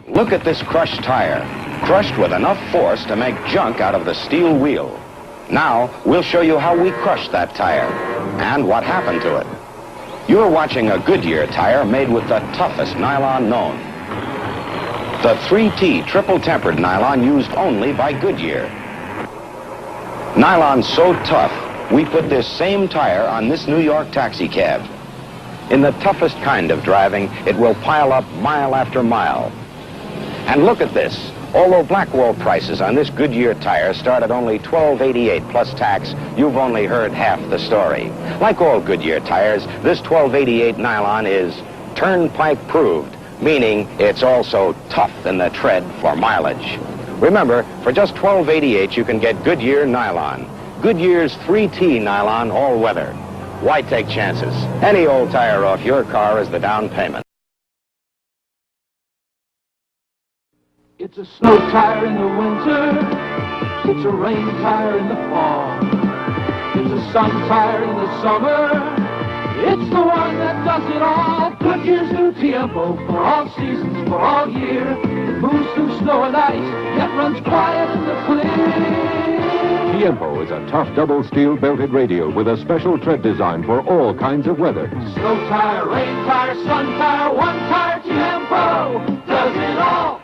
Look at this crushed tire, crushed with enough force to make junk out of the steel wheel. Now, we'll show you how we crushed that tire and what happened to it. You're watching a Goodyear tire made with the toughest nylon known. The 3T triple-tempered nylon used only by Goodyear. Nylon's so tough, we put this same tire on this New York taxi cab. In the toughest kind of driving, it will pile up mile after mile. And look at this. Although Blackwall prices on this Goodyear tire start at only $12.88 plus tax, you've only heard half the story. Like all Goodyear tires, this $12.88 nylon is turnpike proved, meaning it's also tough in the tread for mileage. Remember, for just $12.88 you can get Goodyear nylon. Goodyear's 3T nylon all-weather. Why take chances? Any old tire off your car is the down payment. It's a snow tire in the winter, it's a rain tire in the fall, it's a sun tire in the summer, it's the one that does it all. Goodyear's new Tiempo for all seasons, for all year. It moves through snow and ice, yet runs quiet in the clear. Tiempo is a tough double steel belted radial with a special tread design for all kinds of weather. Snow tire, rain tire, sun tire, one tire Tiempo does it all.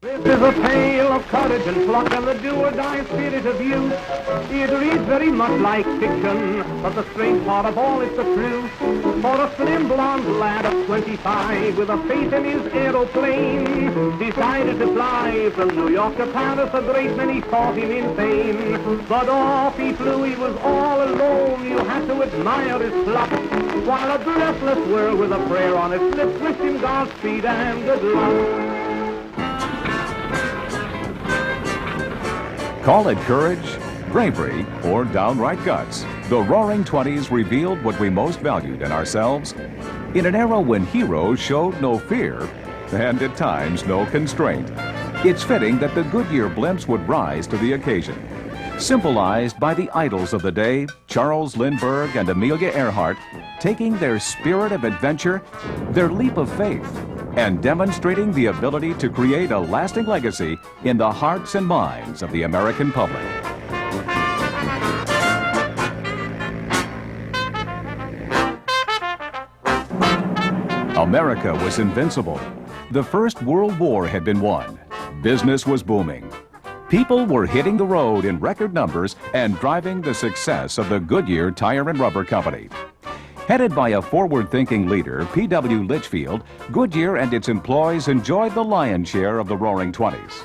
This is a tale of courage and pluck and the do-or-die spirit of youth. It reads very much like fiction, but the strange part of all is the truth. For a slim blonde lad of 25 with a faith in his aeroplane decided to fly from New York to Paris. A great many thought him insane, but off he flew. He was all alone. You had to admire his pluck, while a breathless world with a prayer on its lips wished him Godspeed and good luck. Call it courage, bravery, or downright guts. The Roaring '20s revealed what we most valued in ourselves in an era when heroes showed no fear and at times no constraint. It's fitting that the Goodyear blimps would rise to the occasion. Symbolized by the idols of the day, Charles Lindbergh and Amelia Earhart, taking their spirit of adventure, their leap of faith, and demonstrating the ability to create a lasting legacy in the hearts and minds of the American public. America was invincible. The First World War had been won. Business was booming. People were hitting the road in record numbers and driving the success of the Goodyear Tire and Rubber Company. Headed by a forward-thinking leader, P.W. Litchfield, Goodyear and its employees enjoyed the lion's share of the Roaring '20s.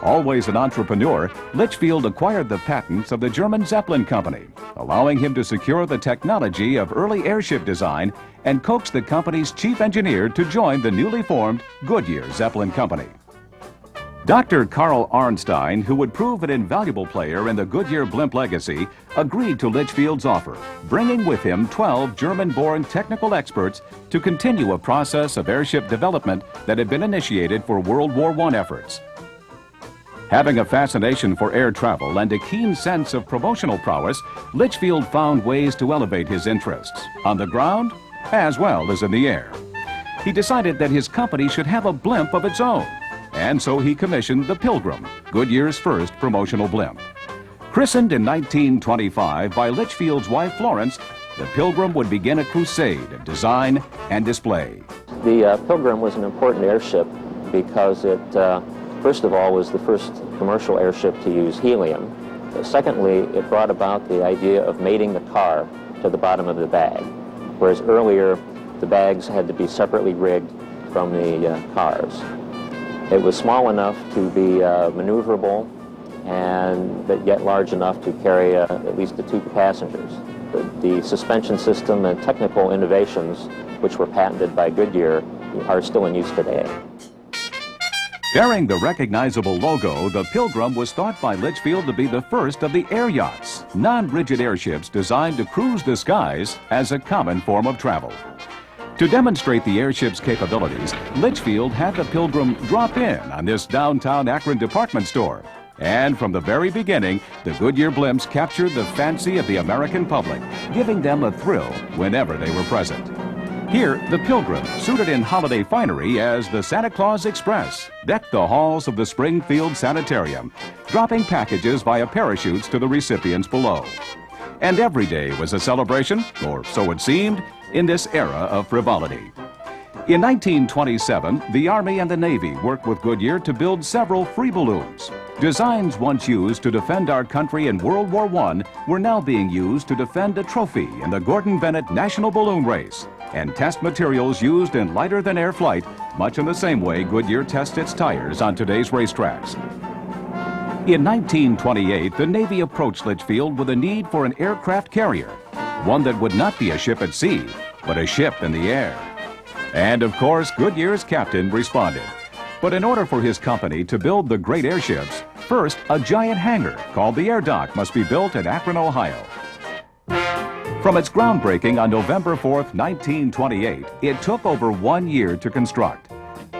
Always an entrepreneur, Litchfield acquired the patents of the German Zeppelin Company, allowing him to secure the technology of early airship design and coaxed the company's chief engineer to join the newly formed Goodyear Zeppelin Company. Dr. Carl Arnstein, who would prove an invaluable player in the Goodyear blimp legacy, agreed to Litchfield's offer, bringing with him 12 German-born technical experts to continue a process of airship development that had been initiated for World War I efforts. Having a fascination for air travel and a keen sense of promotional prowess, Litchfield found ways to elevate his interests, on the ground as well as in the air. He decided that his company should have a blimp of its own, and so he commissioned the Pilgrim, Goodyear's first promotional blimp. Christened in 1925 by Litchfield's wife Florence, the Pilgrim would begin a crusade of design and display. The Pilgrim was an important airship because it, first of all, was the first commercial airship to use helium. Secondly, it brought about the idea of mating the car to the bottom of the bag, whereas earlier the bags had to be separately rigged from the cars. It was small enough to be maneuverable, but yet large enough to carry at least the 2 passengers. The suspension system and technical innovations, which were patented by Goodyear, are still in use today. Bearing the recognizable logo, the Pilgrim was thought by Litchfield to be the first of the air yachts, non-rigid airships designed to cruise the skies as a common form of travel. To demonstrate the airship's capabilities, Litchfield had the Pilgrim drop in on this downtown Akron department store. And from the very beginning, the Goodyear blimps captured the fancy of the American public, giving them a thrill whenever they were present. Here, the Pilgrim, suited in holiday finery as the Santa Claus Express, decked the halls of the Springfield Sanitarium, dropping packages via parachutes to the recipients below. And every day was a celebration, or so it seemed, in this era of frivolity. In 1927, the Army and the Navy worked with Goodyear to build several free balloons. Designs once used to defend our country in World War I were now being used to defend a trophy in the Gordon Bennett National Balloon Race, and test materials used in lighter-than-air flight, much in the same way Goodyear tests its tires on today's racetracks. In 1928, the Navy approached Litchfield with a need for an aircraft carrier, one that would not be a ship at sea, but a ship in the air. And of course, Goodyear's captain responded. But in order for his company to build the great airships, first a giant hangar called the air dock must be built in Akron, Ohio. From its groundbreaking on November 4th, 1928, it took over 1 year to construct.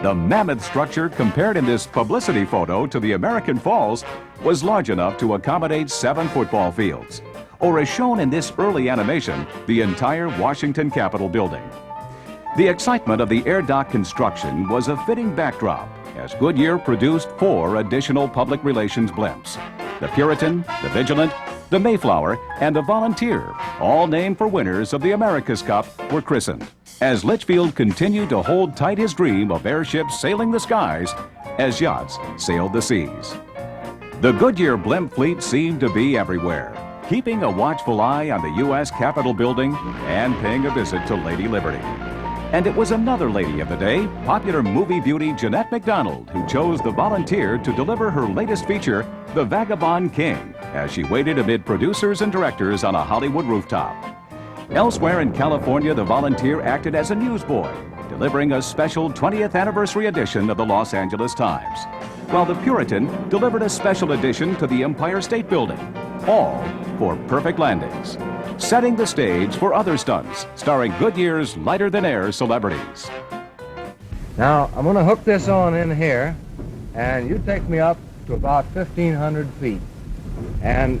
The mammoth structure compared in this publicity photo to the American Falls was large enough to accommodate 7 football fields, or as shown in this early animation, the entire Washington Capitol building. The excitement of the air dock construction was a fitting backdrop as Goodyear produced 4 additional public relations blimps. The Puritan, the Vigilant, the Mayflower, and the Volunteer, all named for winners of the America's Cup, were christened, as Litchfield continued to hold tight his dream of airships sailing the skies as yachts sailed the seas. The Goodyear blimp fleet seemed to be everywhere, keeping a watchful eye on the U.S. Capitol building and paying a visit to Lady Liberty. And it was another lady of the day, popular movie beauty Jeanette MacDonald, who chose the Volunteer to deliver her latest feature, The Vagabond King, as she waited amid producers and directors on a Hollywood rooftop. Elsewhere in California, the Volunteer acted as a newsboy, delivering a special 20th anniversary edition of the Los Angeles Times, while the Puritan delivered a special edition to the Empire State Building, all for perfect landings, setting the stage for other stunts starring Goodyear's lighter-than-air celebrities. Now, I'm going to hook this on in here, and you take me up to about 1,500 feet. And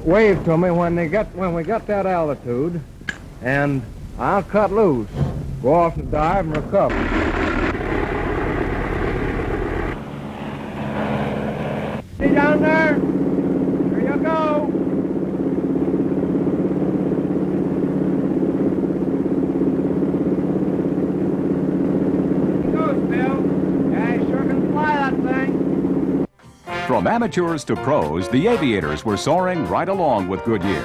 wave to me when we got that altitude, and I'll cut loose, go off and dive and recover. See down there? There you go. From amateurs to pros, the aviators were soaring right along with Goodyear.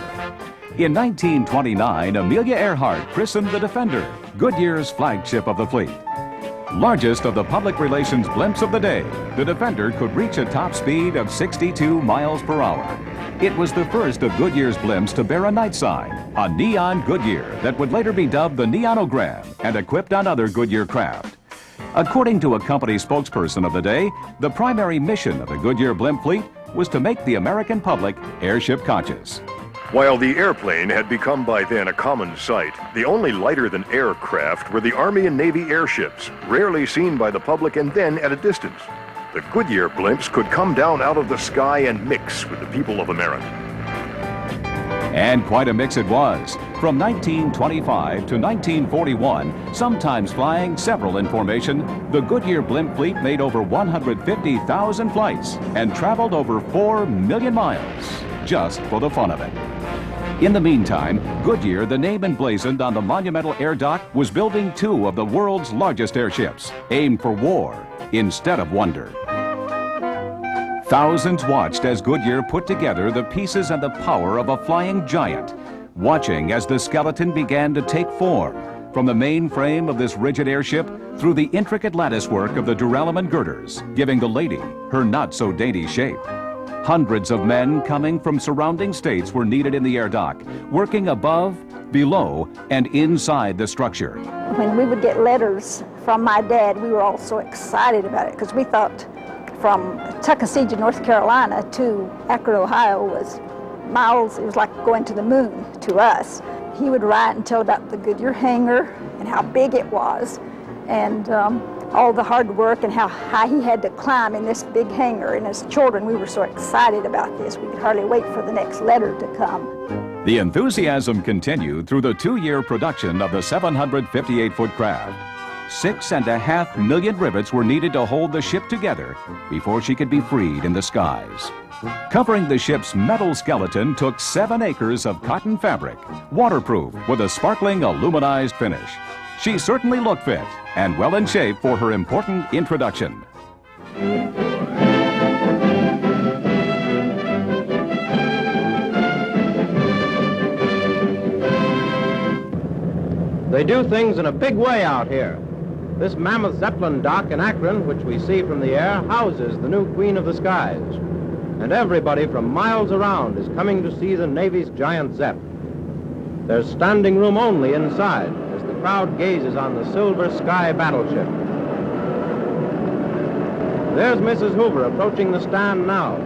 In 1929, Amelia Earhart christened the Defender, Goodyear's flagship of the fleet. Largest of the public relations blimps of the day, the Defender could reach a top speed of 62 miles per hour. It was the first of Goodyear's blimps to bear a night sign, a neon Goodyear that would later be dubbed the Neonogram and equipped on other Goodyear craft. According to a company spokesperson of the day, the primary mission of the Goodyear blimp fleet was to make the American public airship conscious. While the airplane had become by then a common sight, the only lighter-than-air craft were the Army and Navy airships, rarely seen by the public and then at a distance. The Goodyear blimps could come down out of the sky and mix with the people of America. And quite a mix it was. From 1925 to 1941, sometimes flying several in formation, the Goodyear blimp fleet made over 150,000 flights and traveled over 4 million miles, just for the fun of it. In the meantime, Goodyear, the name emblazoned on the monumental air dock, was building 2 of the world's largest airships, aimed for war instead of wonder. Thousands watched as Goodyear put together the pieces and the power of a flying giant, watching as the skeleton began to take form from the main frame of this rigid airship through the intricate lattice work of the duralumin girders, giving the lady her not-so-dainty shape. Hundreds of men coming from surrounding states were needed in the air dock, working above, below, and inside the structure. When we would get letters from my dad, we were all so excited about it because we thought from Tuckasegee, North Carolina to Akron, Ohio was miles. It was like going to the moon to us. He would write and tell about the Goodyear hangar and how big it was and all the hard work and how high he had to climb in this big hangar. And as children, we were so excited about this. We could hardly wait for the next letter to come. The enthusiasm continued through the 2-year production of the 758-foot craft. 6.5 million rivets were needed to hold the ship together before she could be freed in the skies. Covering the ship's metal skeleton took 7 acres of cotton fabric, waterproof with a sparkling aluminized finish. She certainly looked fit and well in shape for her important introduction. They do things in a big way out here. This mammoth Zeppelin dock in Akron, which we see from the air, houses the new Queen of the Skies. And everybody from miles around is coming to see the Navy's giant Zepp. There's standing room only inside as the crowd gazes on the Silver Sky battleship. There's Mrs. Hoover approaching the stand now.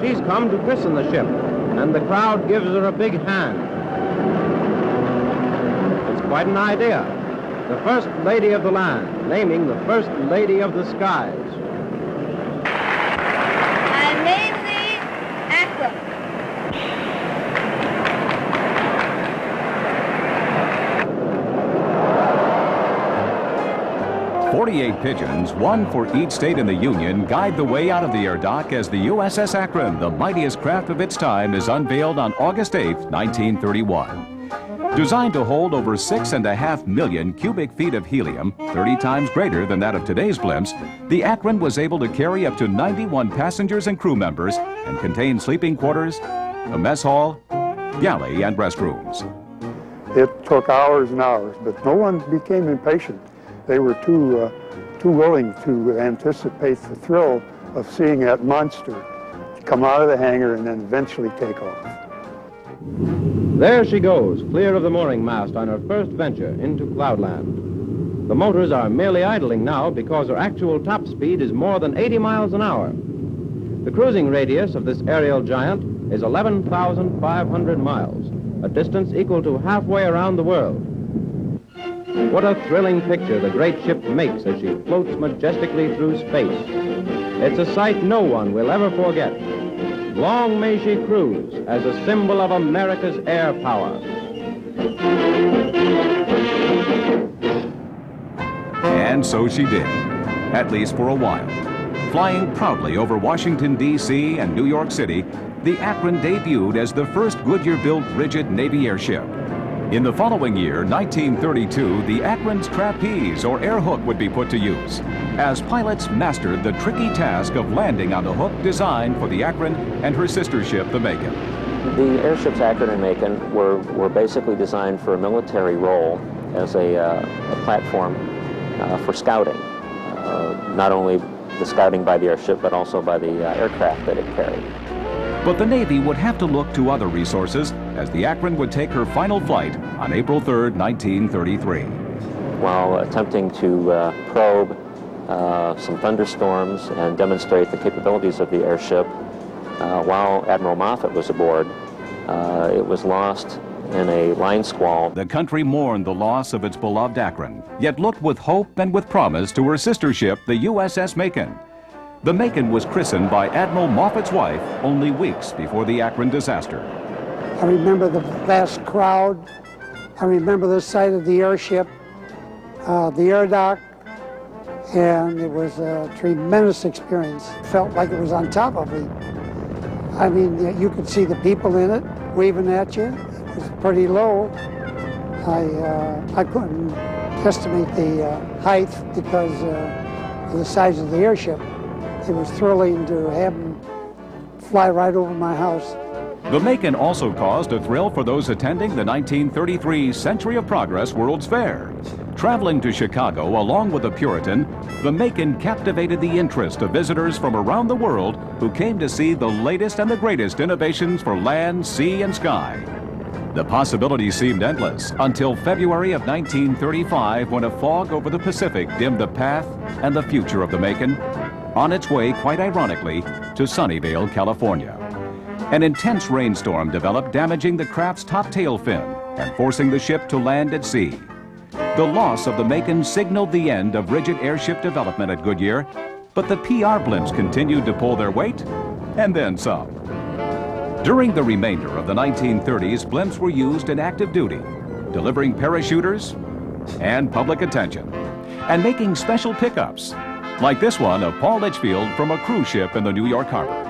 She's come to christen the ship, and the crowd gives her a big hand. It's quite an idea. The First Lady of the Land, naming the First Lady of the Skies. I name thee Akron. 48 pigeons, one for each state in the Union, guide the way out of the air dock as the USS Akron, the mightiest craft of its time, is unveiled on August 8, 1931. Designed to hold over 6.5 million cubic feet of helium, 30 times greater than that of today's blimps, the Akron was able to carry up to 91 passengers and crew members and contain sleeping quarters, a mess hall, galley, and restrooms. It took hours and hours, but no one became impatient. They were too willing to anticipate the thrill of seeing that monster come out of the hangar and then eventually take off. There she goes, clear of the mooring mast on her first venture into cloudland. The motors are merely idling now because her actual top speed is more than 80 miles an hour. The cruising radius of this aerial giant is 11,500 miles, a distance equal to halfway around the world. What a thrilling picture the great ship makes as she floats majestically through space. It's a sight no one will ever forget. Long may she cruise as a symbol of America's air power. And so she did, at least for a while. Flying proudly over Washington, D.C. and New York City, the Akron debuted as the first Goodyear-built rigid Navy airship. In the following year, 1932, the Akron's trapeze or air hook would be put to use, as pilots mastered the tricky task of landing on the hook designed for the Akron and her sister ship, the Macon. The airships Akron and Macon were basically designed for a military role as a platform for scouting, not only the scouting by the airship, but also by the aircraft that it carried. But the Navy would have to look to other resources as the Akron would take her final flight on April 3, 1933. While attempting to probe some thunderstorms and demonstrate the capabilities of the airship, while Admiral Moffett was aboard, it was lost in a line squall. The country mourned the loss of its beloved Akron, yet looked with hope and with promise to her sister ship, the USS Macon. The Macon was christened by Admiral Moffett's wife only weeks before the Akron disaster. I remember the vast crowd. I remember the sight of the airship, the air dock, and it was a tremendous experience. Felt like it was on top of me. I mean, you could see the people in it waving at you. It was pretty low. I couldn't estimate the height because of the size of the airship. It was thrilling to have them fly right over my house. The Macon also caused a thrill for those attending the 1933 Century of Progress World's Fair. Traveling to Chicago along with the Puritan, the Macon captivated the interest of visitors from around the world who came to see the latest and the greatest innovations for land, sea, and sky. The possibilities seemed endless until February of 1935, when a fog over the Pacific dimmed the path and the future of the Macon, on its way, quite ironically, to Sunnyvale, California. An intense rainstorm developed, damaging the craft's top tail fin and forcing the ship to land at sea. The loss of the Macon signaled the end of rigid airship development at Goodyear, but the PR blimps continued to pull their weight, and then some. During the remainder of the 1930s, blimps were used in active duty, delivering parachuters and public attention, and making special pickups, like this one of Paul Litchfield from a cruise ship in the New York harbor.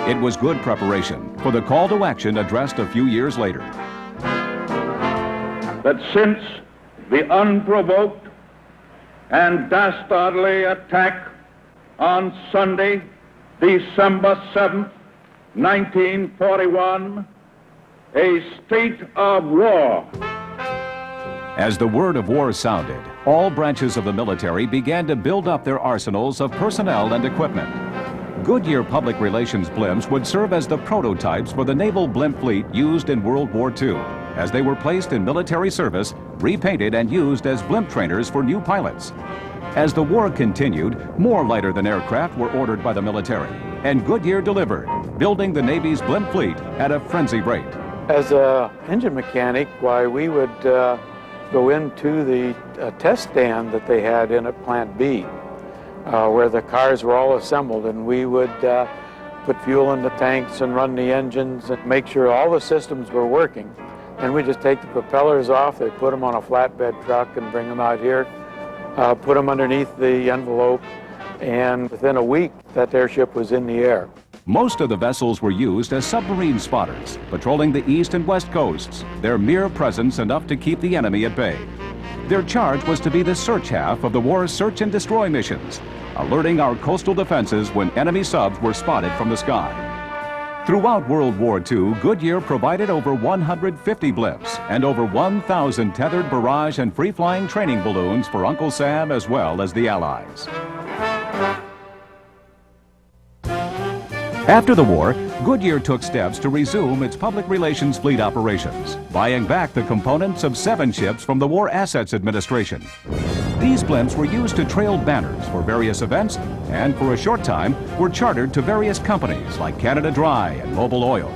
It was good preparation for the call to action addressed a few years later. That since the unprovoked and dastardly attack on Sunday, December 7th, 1941, a state of war. As the word of war sounded, all branches of the military began to build up their arsenals of personnel and equipment. Goodyear public relations blimps would serve as the prototypes for the naval blimp fleet used in World War II, as they were placed in military service, repainted and used as blimp trainers for new pilots. As the war continued, more lighter-than aircraft were ordered by the military, and Goodyear delivered, building the Navy's blimp fleet at a frenzied rate. As an engine mechanic, why, we would go into the test stand that they had in at Plant B, where the cars were all assembled, and we would put fuel in the tanks and run the engines and make sure all the systems were working. And we just take the propellers off, they put them on a flatbed truck and bring them out here, put them underneath the envelope, and within a week, that airship was in the air. Most of the vessels were used as submarine spotters, patrolling the east and west coasts, their mere presence enough to keep the enemy at bay. Their charge was to be the search half of the war's search and destroy missions, alerting our coastal defenses when enemy subs were spotted from the sky. Throughout World War II, Goodyear provided over 150 blimps and over 1,000 tethered barrage and free-flying training balloons for Uncle Sam as well as the Allies. After the war, Goodyear took steps to resume its public relations fleet operations, buying back the components of 7 ships from the War Assets Administration. These blimps were used to trail banners for various events and for a short time were chartered to various companies like Canada Dry and Mobil Oil.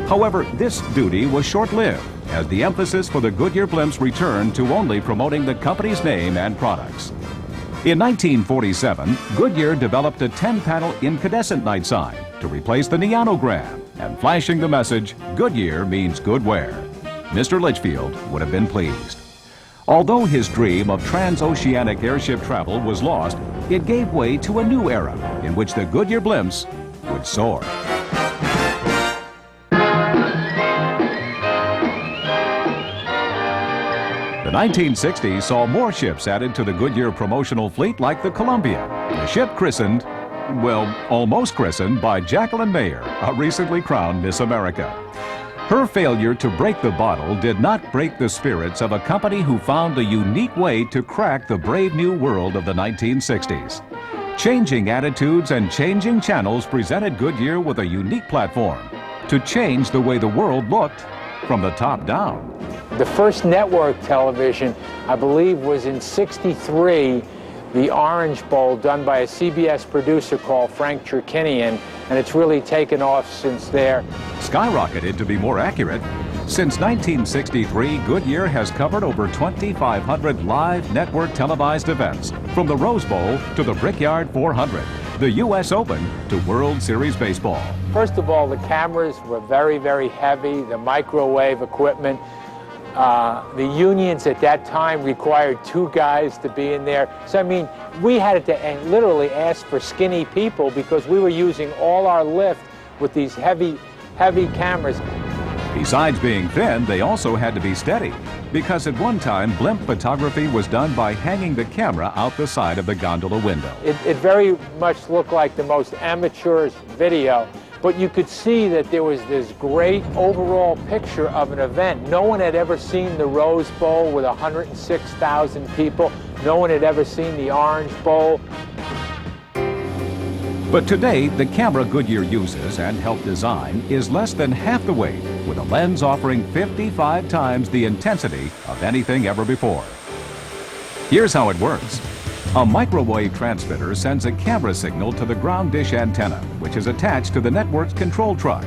However, this duty was short-lived as the emphasis for the Goodyear blimps returned to only promoting the company's name and products. In 1947, Goodyear developed a 10-panel incandescent night sign to replace the neonogram, and flashing the message, Goodyear means good wear. Mr. Litchfield would have been pleased. Although his dream of transoceanic airship travel was lost, it gave way to a new era in which the Goodyear blimps would soar. The 1960s saw more ships added to the Goodyear promotional fleet like the Columbia, the ship christened, well, almost christened by Jacqueline Mayer, a recently crowned Miss America. Her failure to break the bottle did not break the spirits of a company who found a unique way to crack the brave new world of the 1960s. Changing attitudes and changing channels presented Goodyear with a unique platform to change the way the world looked from the top down. The first network television, I believe, was in '63, the Orange Bowl, done by a CBS producer called Frank Cherkinian, and it's really taken off since there. Skyrocketed, to be more accurate. Since 1963, Goodyear has covered over 2,500 live network televised events, from the Rose Bowl to the Brickyard 400, the U.S. Open to World Series Baseball. First of all, the cameras were very, very heavy, the microwave equipment. The unions at that time required 2 guys to be in there. So, I mean, we had to literally ask for skinny people because we were using all our lift with these heavy cameras. Besides being thin, they also had to be steady, because at one time, blimp photography was done by hanging the camera out the side of the gondola window. It very much looked like the most amateurish video, but you could see that there was this great overall picture of an event. No one had ever seen the Rose Bowl with 106,000 people. No one had ever seen the Orange Bowl. But today, the camera Goodyear uses and helped design is less than half the weight, with a lens offering 55 times the intensity of anything ever before. Here's how it works. A microwave transmitter sends a camera signal to the ground dish antenna, which is attached to the network's control truck.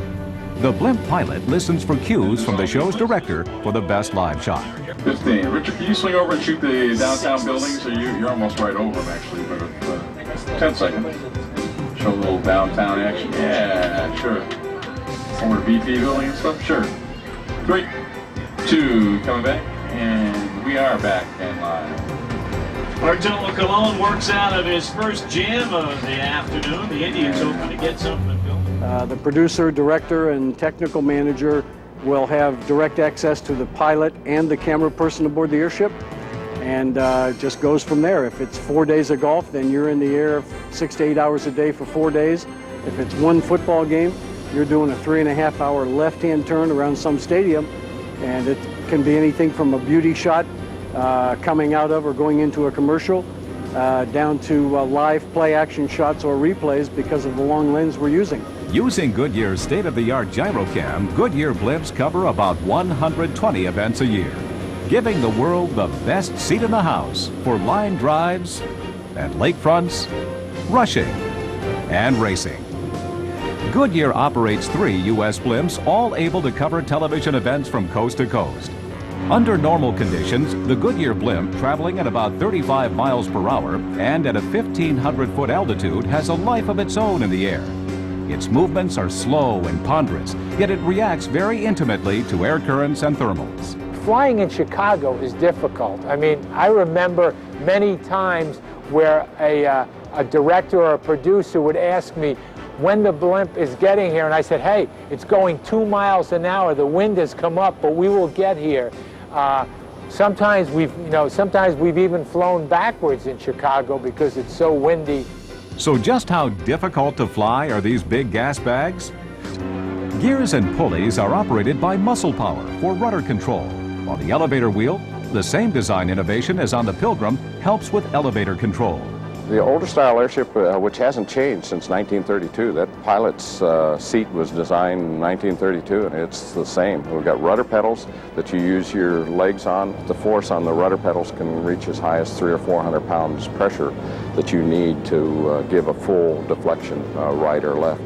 The blimp pilot listens for cues from the show's director for the best live shot. 15. Richard, can you swing over and shoot the downtown building? So you're almost right over them, actually, but 10 seconds. Show a little downtown action. Yeah, sure. former VP building and stuff? Sure. 3, 2, coming back, and we are back and live. Arturo Colon works out of his first jam of the afternoon. The Indians hoping to get something to film. The producer, director, and technical manager will have direct access to the pilot and the camera person aboard the airship, and just goes from there. If it's 4 days of golf, then you're in the air 6 to 8 hours a day for 4 days. If it's one football game, you're doing a 3.5-hour left-hand turn around some stadium, and it can be anything from a beauty shot coming out of or going into a commercial, down to live play-action shots or replays because of the long lens we're using. Using Goodyear's state-of-the-art gyrocam, Goodyear blimps cover about 120 events a year, giving the world the best seat in the house for line drives and lakefronts, rushing, and racing. Goodyear operates 3 U.S. blimps, all able to cover television events from coast to coast. Under normal conditions, the Goodyear blimp, traveling at about 35 miles per hour and at a 1,500-foot altitude, has a life of its own in the air. Its movements are slow and ponderous, yet it reacts very intimately to air currents and thermals. Flying in Chicago is difficult. I mean, I remember many times where a director or a producer would ask me when the blimp is getting here, and I said, hey, it's going 2 miles an hour. The wind has come up, but we will get here. Sometimes we've even flown backwards in Chicago because it's so windy. So just how difficult to fly are these big gas bags? Gears and pulleys are operated by muscle power for rudder control, while the elevator wheel, the same design innovation as on the Pilgrim, helps with elevator control. The older style airship, which hasn't changed since 1932, that pilot's seat was designed in 1932, and it's the same. We've got rudder pedals that you use your legs on. The force on the rudder pedals can reach as high as 300 or 400 pounds pressure that you need to give a full deflection, right or left.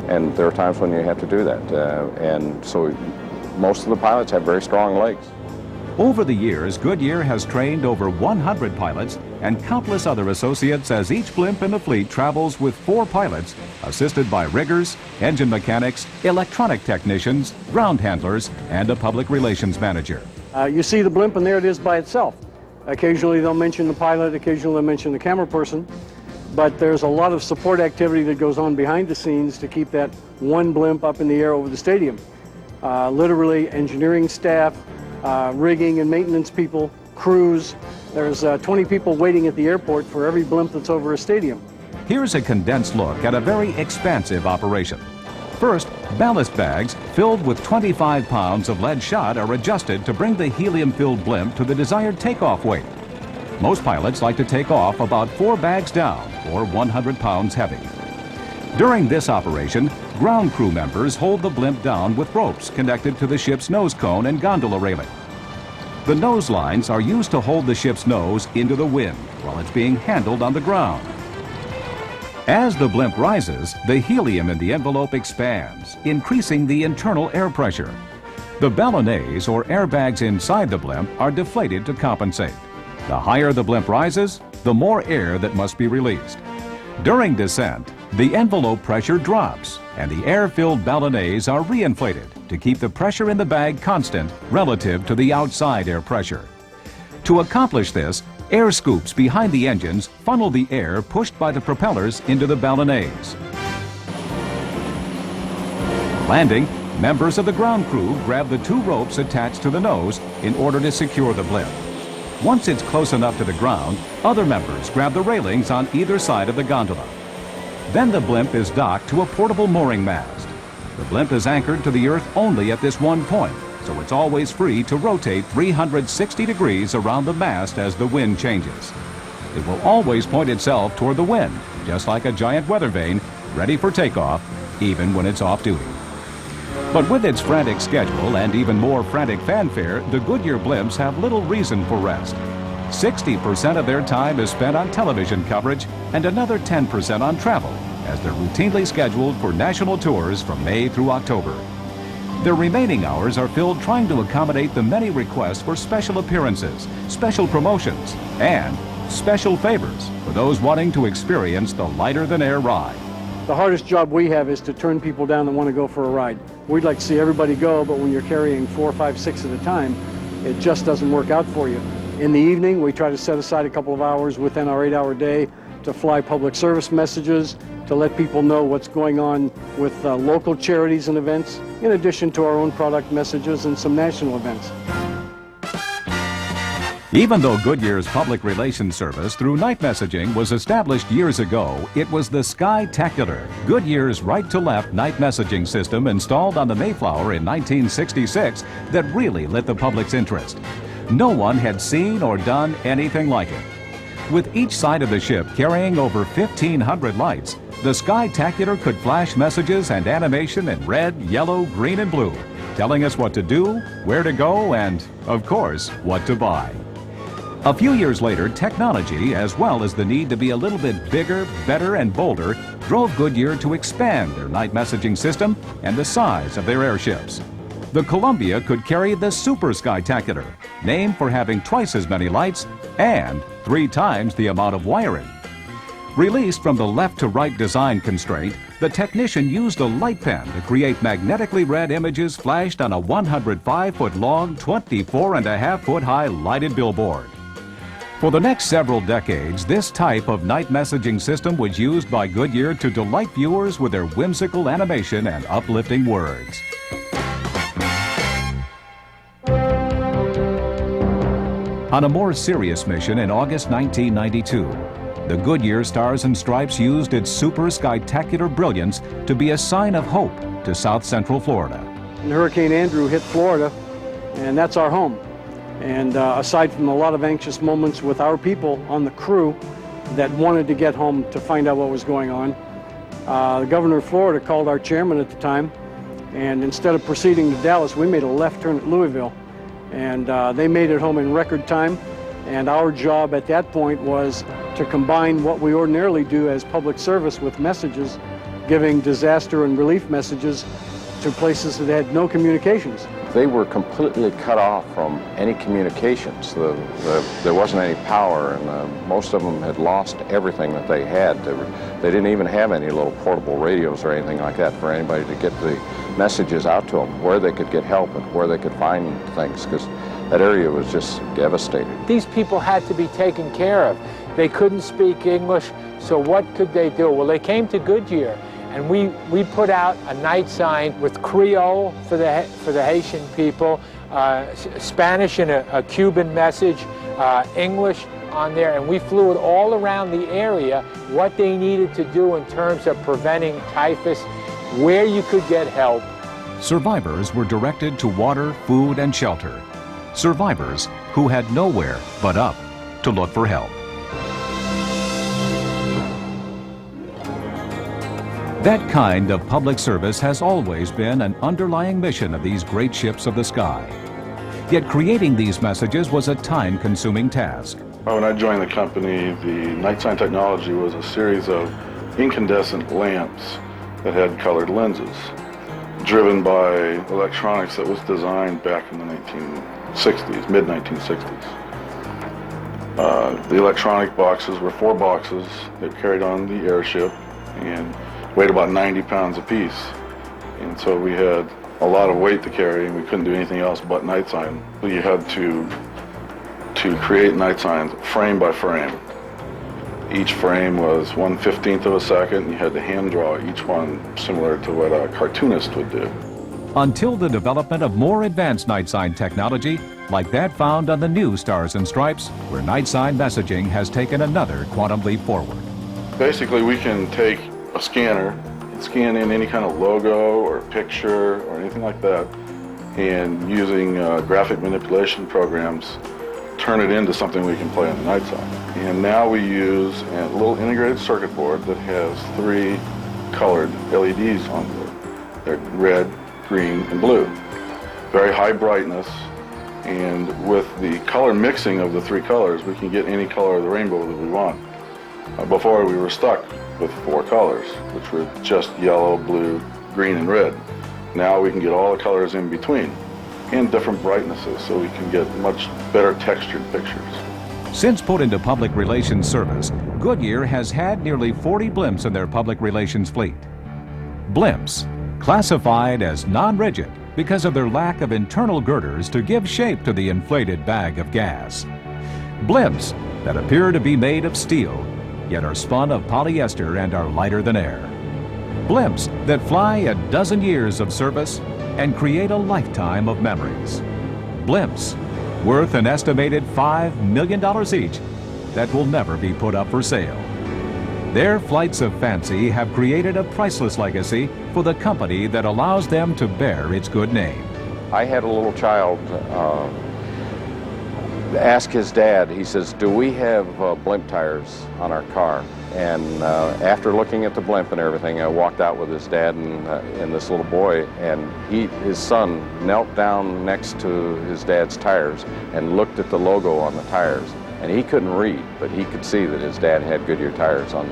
And there are times when you have to do that. And so most of the pilots have very strong legs. Over the years, Goodyear has trained over 100 pilots and countless other associates as each blimp in the fleet travels with 4 pilots, assisted by riggers, engine mechanics, electronic technicians, ground handlers, and a public relations manager. You see the blimp, and there it is by itself. Occasionally they'll mention the pilot, occasionally they'll mention the camera person, but there's a lot of support activity that goes on behind the scenes to keep that one blimp up in the air over the stadium. Literally engineering staff, rigging and maintenance people, crews. There's 20 people waiting at the airport for every blimp that's over a stadium. Here's a condensed look at a very expansive operation. First, ballast bags filled with 25 pounds of lead shot are adjusted to bring the helium-filled blimp to the desired takeoff weight. Most pilots like to take off about 4 bags down, or 100 pounds heavy. During this operation, ground crew members hold the blimp down with ropes connected to the ship's nose cone and gondola railing. The nose lines are used to hold the ship's nose into the wind while it's being handled on the ground. As the blimp rises, the helium in the envelope expands, increasing the internal air pressure. The ballonets, or airbags inside the blimp, are deflated to compensate. The higher the blimp rises, the more air that must be released. During descent, the envelope pressure drops and the air-filled ballonets are reinflated to keep the pressure in the bag constant relative to the outside air pressure. To accomplish this, air scoops behind the engines funnel the air pushed by the propellers into the ballonets. Landing, members of the ground crew grab the 2 ropes attached to the nose in order to secure the blimp. Once it's close enough to the ground, other members grab the railings on either side of the gondola. Then the blimp is docked to a portable mooring mast. The blimp is anchored to the earth only at this one point, so it's always free to rotate 360 degrees around the mast as the wind changes. It will always point itself toward the wind, just like a giant weather vane, ready for takeoff, even when it's off duty. But with its frantic schedule and even more frantic fanfare, the Goodyear blimps have little reason for rest. 60% of their time is spent on television coverage and another 10% on travel, as they're routinely scheduled for national tours from May through October. Their remaining hours are filled trying to accommodate the many requests for special appearances, special promotions, and special favors for those wanting to experience the lighter-than-air ride. The hardest job we have is to turn people down that want to go for a ride. we'd like to see everybody go, but when you're carrying 4, 5, 6 at a time, it just doesn't work out for you. In the evening, we try to set aside a couple of hours within our 8-hour day to fly public service messages, to let people know what's going on with local charities and events, in addition to our own product messages and some national events. Even though Goodyear's public relations service through night messaging was established years ago, it was the Sky-tacular, Goodyear's right-to-left night messaging system installed on the Mayflower in 1966 that really lit the public's interest. No one had seen or done anything like it. With each side of the ship carrying over 1,500 lights, the Sky-tacular could flash messages and animation in red, yellow, green, and blue, telling us what to do, where to go, and, of course, what to buy. A few years later, technology, as well as the need to be a little bit bigger, better, and bolder, drove Goodyear to expand their night messaging system and the size of their airships. The Columbia could carry the Super Sky-tacular, named for having twice as many lights and 3 times the amount of wiring. Released from the left-to-right design constraint, the technician used a light pen to create magnetically read images flashed on a 105-foot-long, 24.5-foot-high lighted billboard. For the next several decades, this type of night messaging system was used by Goodyear to delight viewers with their whimsical animation and uplifting words. On a more serious mission in August 1992, the Goodyear Stars and Stripes used its Super Sky-tacular brilliance to be a sign of hope to South Central Florida. And Hurricane Andrew hit Florida, and that's our home. And aside from a lot of anxious moments with our people on the crew that wanted to get home to find out what was going on, the governor of Florida called our chairman at the time, and instead of proceeding to Dallas, we made a left turn at Louisville. And they made it home in record time, and our job at that point was to combine what we ordinarily do as public service with messages, giving disaster and relief messages to places that had no communications. They were completely cut off from any communications. There wasn't any power, and most of them had lost everything that they had. They didn't even have any little portable radios or anything like that for anybody to get the messages out to them, where they could get help and where they could find things, because that area was just devastated. These people had to be taken care of. They couldn't speak English, so what could they do? Well, they came to Goodyear, and we put out a night sign with Creole for the Haitian people, Spanish and a Cuban message, English on there, and we flew it all around the area, what they needed to do in terms of preventing typhus, where you could get help. Survivors were directed to water, food, and shelter. Survivors who had nowhere but up to look for help. That kind of public service has always been an underlying mission of these great ships of the sky. Yet creating these messages was a time-consuming task. When I joined the company, the night sign technology was a series of incandescent lamps that had colored lenses, driven by electronics that was designed back in the 1960s, mid-1960s. The electronic boxes were 4 boxes that carried on the airship and weighed about 90 pounds apiece. And so we had a lot of weight to carry, and we couldn't do anything else but night sign. You had to create night signs frame by frame. Each frame was 1/15 of a second, and you had to hand draw each one similar to what a cartoonist would do. Until the development of more advanced night sign technology, like that found on the new Stars and Stripes, where night sign messaging has taken another quantum leap forward. Basically, we can take a scanner and scan in any kind of logo or picture or anything like that, and using graphic manipulation programs, turn it into something we can play on the night sign. And now we use a little integrated circuit board that has 3 colored LEDs on board. They're red, green, and blue. Very high brightness, and with the color mixing of the 3 colors, we can get any color of the rainbow that we want. Before, we were stuck with 4 colors, which were just yellow, blue, green, and red. Now we can get all the colors in between and different brightnesses, so we can get much better textured pictures. Since put into public relations service, Goodyear has had nearly 40 blimps in their public relations fleet. Blimps, Classified as non-rigid because of their lack of internal girders to give shape to the inflated bag of gas. Blimps that appear to be made of steel, yet are spun of polyester and are lighter than air. Blimps that fly a dozen years of service and create a lifetime of memories. Blimps worth an estimated $5 million each that will never be put up for sale. Their flights of fancy have created a priceless legacy for the company that allows them to bear its good name. I had a little child ask his dad, he says, do we have blimp tires on our car? And after looking at the blimp and everything, I walked out with his dad and this little boy, and his son knelt down next to his dad's tires and looked at the logo on the tires. And he couldn't read, but he could see that his dad had Goodyear tires on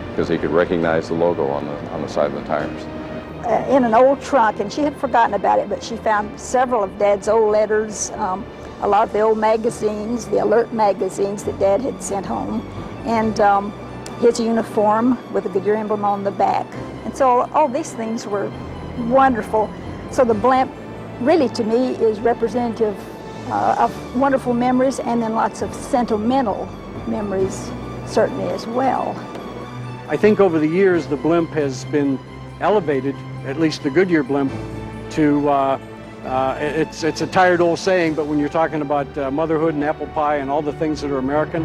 because he could recognize the logo on the side of the tires. In an old trunk, and she had forgotten about it, but she found several of Dad's old letters, a lot of the old magazines, the Alert magazines that Dad had sent home, and his uniform with the Goodyear emblem on the back. And so all these things were wonderful. So the blimp really to me is representative of wonderful memories, and then lots of sentimental memories certainly as well. I think over the years the blimp has been elevated, at least the Goodyear blimp, to it's a tired old saying, but when you're talking about motherhood and apple pie and all the things that are American,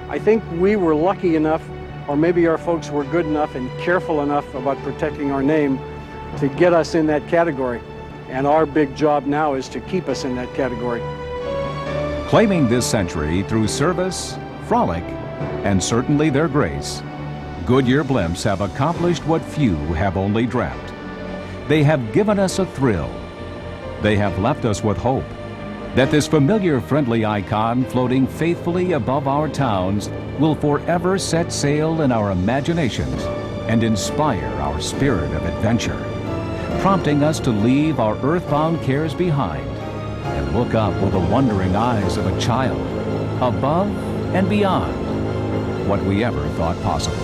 I think we were lucky enough, or maybe our folks were good enough and careful enough about protecting our name to get us in that category. And our big job now is to keep us in that category. Claiming this century through service, frolic, and certainly their grace, Goodyear blimps have accomplished what few have only dreamt. They have given us a thrill. They have left us with hope that this familiar friendly icon floating faithfully above our towns will forever set sail in our imaginations and inspire our spirit of adventure, prompting us to leave our earthbound cares behind and look up with the wondering eyes of a child, above and beyond what we ever thought possible.